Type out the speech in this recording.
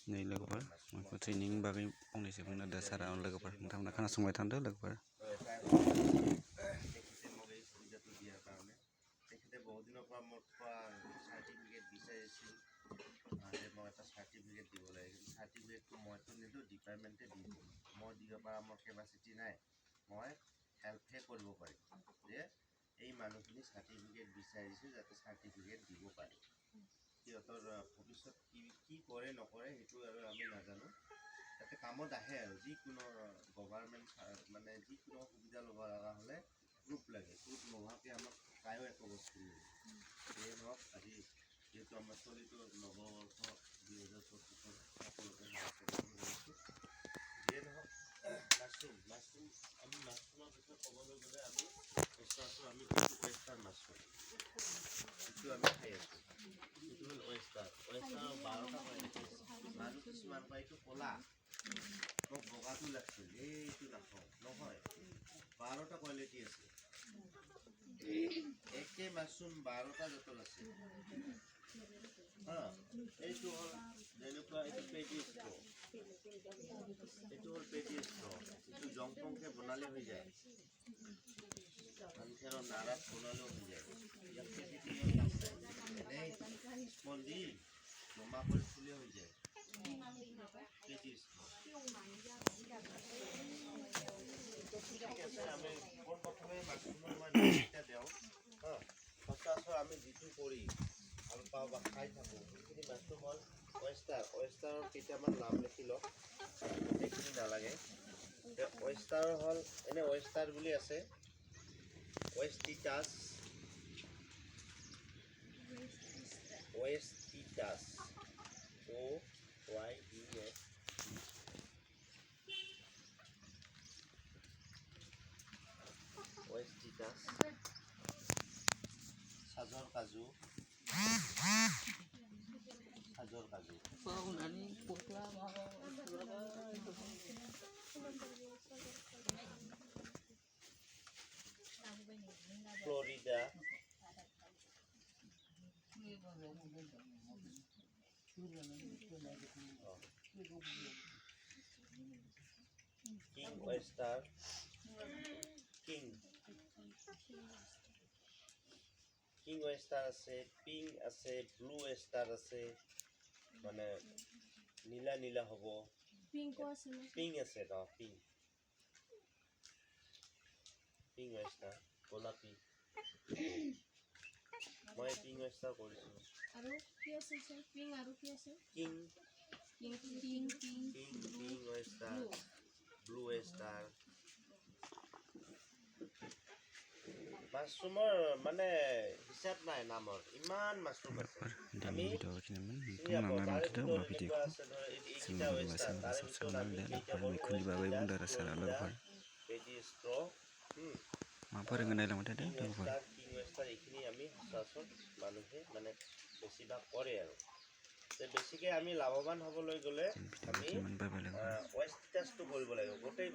नै लोगोफोर मैखुन ट्रेनिं बागै फंनैसो बुंनो दा सारा लोगोफोर नोंथांमोना खोनासंबाय थादो लोगोफोर। এই মানুহখিনি সাৰ্টিফিকেট বিচাৰিছে যাতে সাৰ্টিফিকেট দিব পাৰে। সিহঁতৰ ভৱিষ্যত কি কৰে নকৰে সেইটো আৰু আমি নাজানো। যাতে কামত আহে আৰু যিকোনো গভৰ্ণমেণ্ট মানে যিকোনো সুবিধা ল'ব লগা হ'লে প্ৰুফ লাগে। প্ৰুফ নোহোৱাকৈ আমাক কায়ো একো বস্তু নিদিয়ে। সেয়ে হওক আজি যিহেতু আমাৰ চলিত নৱবৰ্ষ 2024 সকলোকে যিয়ে নহওক মাছৰুম আমি মাছৰুমৰ বিষয়ে ক'বলৈ গ'লে আমি সচৰাচৰ আমি যিটো ৱেষ্টাৰ্ণ মাছৰুম সেইটো আমি খাই আছোঁ। সেইটো হ'ল ৱেষ্টাৰ্ণ 12টা মানুহ কিছুমান কয় এইটো ক'লা মোক বগাটো লাগিছিল এইটো নাখাওঁ নহয়। 12টা কোৱালিটি আছে। একে মাছৰুম 12টা জাতৰ আছে। এইটো হ'ল যেনেকুৱা এইটো পেটি ষ্ট্ৰ, এইটো হ'ল পেটি ষ্ট্ৰ, এইটো জংপংকে বনালে হৈ যায়। ধান নাৰাত বনালেও হৈ যায়। ইয়াক পেটিটো এনেই স্পঞ্জি জমা কৰি থ'লেও হৈ যায়। পেটি ষ্ট্ৰ ঠিক আছে। আমি পোনপ্ৰথমে মাছৰুমৰ মই নামকেইটা দিওঁ। সচৰাচৰ আমি যিটো কৰি ভাল পাওঁ বা খাই থাকোঁ সেইখিনি মাছৰুম হ'ল ৱেষ্টাৰৰ কেইটামান নাম লিখি লওক, গোটেইখিনি নালাগে। ৱেষ্টাৰৰ হ'ল এনে ৱেষ্টাৰ বুলি আছে, ৱেষ্টিটাছ, OYES, ৱেষ্টিটাছ, সাজৰ কাজু, ফ্লৰিডা, কিং ৱেষ্টাৰ, কিং ৱেষ্টাৰ আছে, পিংক আছে, ব্লু ৱেষ্টাৰ আছে, মানে নীলা নীলা হ'ব। পিংক আছে ন, পিংক ৱেষ্টাৰ গোলাপী। মই পিংক ৱেষ্টাৰ কৰিছোঁ। আৰু কি আছে স্যাৰ? পিংক আৰু কি আছে? King oyster, blue oyster. মাছৰুমৰ মানে হিচাপ নাই নামৰ, ইমান মাছৰুম আছে। আমি এইখিনি আমি সচৰাচৰ মানুহে মানে বেছিভাগ কৰে আৰু বেছিকৈ আমি লাভৱান হ'বলৈ গ'লে আমি ৱেষ্টিটাছটো কৰিব লাগিব। গোটেই